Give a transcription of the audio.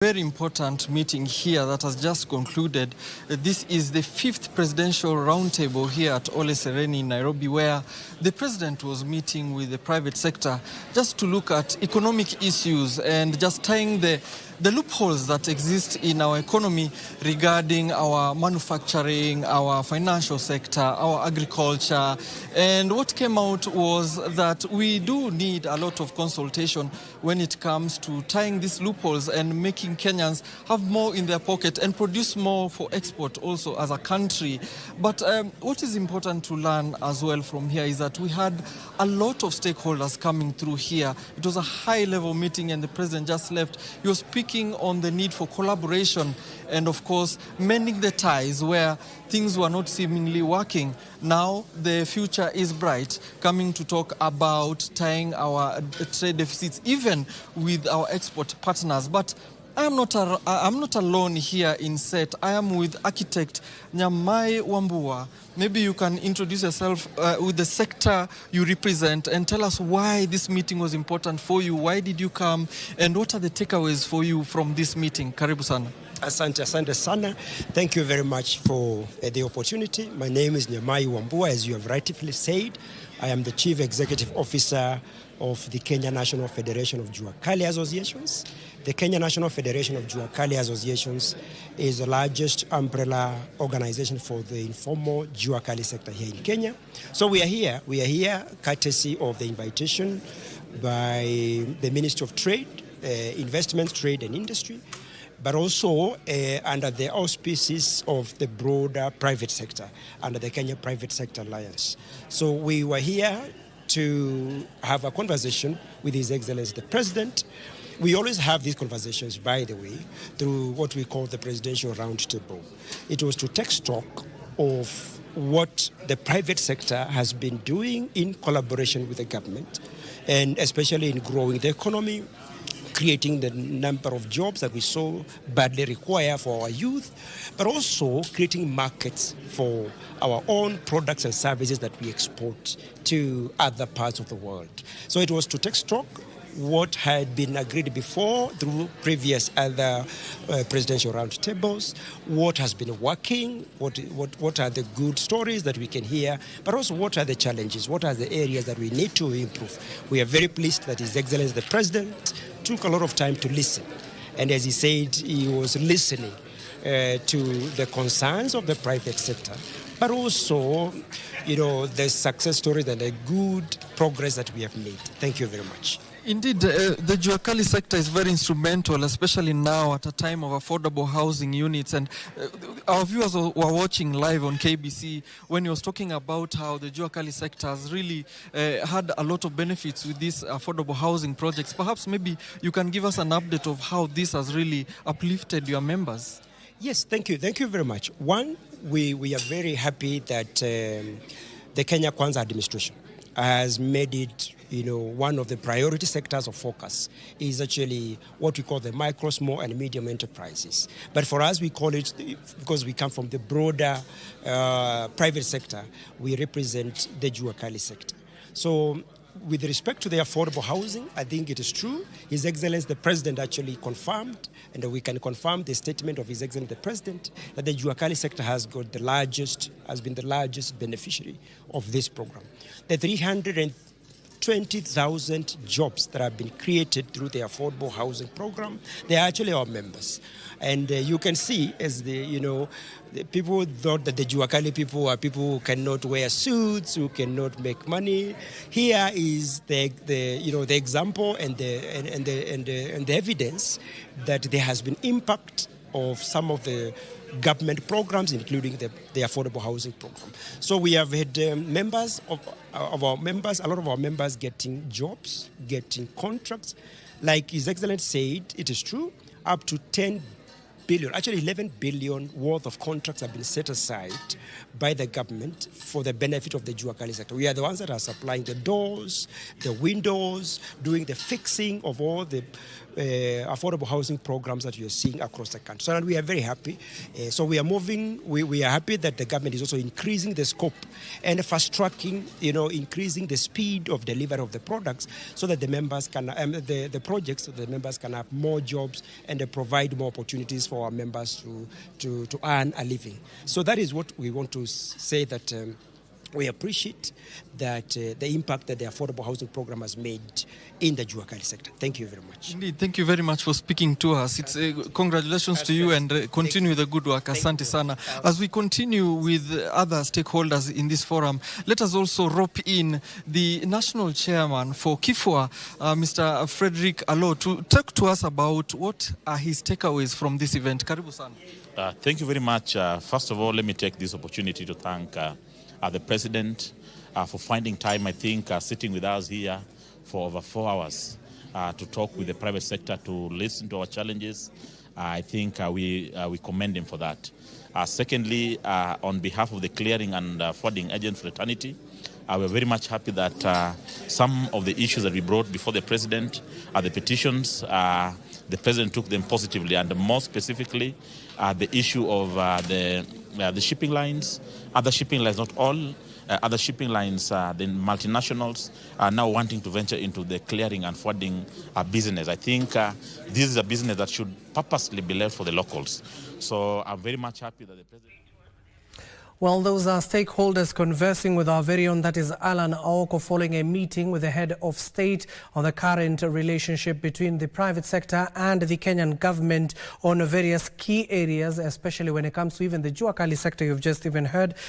Very important meeting here that has just concluded. This is the 5th presidential roundtable here at Ole Sereni in Nairobi, where the president was meeting with the private sector just to look at economic issues and just tying the loopholes that exist in our economy regarding our manufacturing, our financial sector, our agriculture. And what came out was that we do need a lot of consultation when it comes to tying these loopholes and making Kenyans have more in their pocket and produce more for export also as a country. But what is important to learn as well from here is that we had a lot of stakeholders coming through here. It was a high-level meeting and the president just left. He was speaking on the need for collaboration and, of course, mending the ties where things were not seemingly working. Now the future is bright, coming to talk about tying our trade deficits even with our export partners. But I'm not alone here in set. I am with architect Nyamai Wambua. Maybe you can introduce yourself with the sector you represent and tell us why this meeting was important for you. Why did you come? And what are the takeaways for you from this meeting? Karibu sana. Asante sana. Thank you very much for the opportunity. My name is Nyamai Wambua, as you have rightfully said. I am the Chief Executive Officer of the Kenya National Federation of Jua Kali Associations. The Kenya National Federation of Jua Kali Associations is the largest umbrella organization for the informal Jua Kali sector here in Kenya. So we are here courtesy of the invitation by the Ministry of Trade, Investment, Trade and Industry, but also under the auspices of the broader private sector, under the Kenya Private Sector Alliance. So we were here to have a conversation with His Excellency the President. We always have these conversations, by the way, through what we call the Presidential Roundtable. It was to take stock of what the private sector has been doing in collaboration with the government, and especially in growing the economy, creating the number of jobs that we so badly require for our youth, but also creating markets for our own products and services that we export to other parts of the world. So it was to take stock what had been agreed before through previous other presidential roundtables, what has been working, what are the good stories that we can hear, but also what are the challenges, what are the areas that we need to improve. We are very pleased that His Excellency the President took a lot of time to listen. And as he said, he was listening to the concerns of the private sector, but also, the success stories and the good progress that we have made. Thank you very much. Indeed, the Jua Kali sector is very instrumental, especially now at a time of affordable housing units. And our viewers were watching live on KBC when he was talking about how the Jua Kali sector has really had a lot of benefits with these affordable housing projects. Perhaps maybe you can give us an update of how this has really uplifted your members. Yes, thank you. Thank you very much. One, we are very happy that the Kenya Kwanza administration has made it, one of the priority sectors of focus is actually what we call the micro, small and medium enterprises. But for us, we call it, because we come from the broader private sector, we represent the Jua Kali sector. So with respect to the affordable housing, I think it is true. His Excellency the President actually confirmed, and we can confirm the statement of His Excellency the President, that the Jua Kali sector has been the largest beneficiary of this program. The 320,000 jobs that have been created through the affordable housing program, they are actually our members. And you can see, as the people thought that the Jua Kali people are people who cannot wear suits, who cannot make money. Here is the example and the evidence that there has been impact of some of the government programs, including the affordable housing program. So we have had members of our members, a lot of our members getting jobs, getting contracts. Like His Excellency said, it is true, up to 10 billion, actually 11 billion worth of contracts have been set aside by the government for the benefit of the Jua Kali sector. We are the ones that are supplying the doors, the windows, doing the fixing of all the affordable housing programs that you're seeing across the country. So and we are very happy. So we are moving. We are happy that the government is also increasing the scope and fast-tracking, increasing the speed of delivery of the products so that the members can, the projects, so the members can have more jobs and provide more opportunities for our members to earn a living. So that is what we want to say, that we appreciate that the impact that the affordable housing program has made in the Jua Kali sector. Thank you very much. Indeed, thank you very much for speaking to us. It's congratulations to you and continue the good work. Asante sana. As we continue with other stakeholders in this forum, let us also rope in the national chairman for KIFWA, Mr. Frederick Alo, to talk to us about what are his takeaways from this event. Karibu sana. Thank you very much. First of all, let me take this opportunity to thank the President for finding time, I think, sitting with us here for over 4 hours to talk with the private sector, to listen to our challenges. I think we commend him for that. Secondly, on behalf of the Clearing and Forwarding Agent Fraternity, we're very much happy that some of the issues that we brought before the President, the petitions, the President took them positively, and more specifically, the issue of the shipping lines, other shipping lines, not all, other shipping lines, the multinationals are now wanting to venture into the clearing and forwarding business. I think this is a business that should purposely be left for the locals. So I'm very much happy that the President... Well, those are stakeholders conversing with our very own, that is Alan Aoko, following a meeting with the head of state on the current relationship between the private sector and the Kenyan government on various key areas, especially when it comes to even the Jua Kali sector you've just even heard.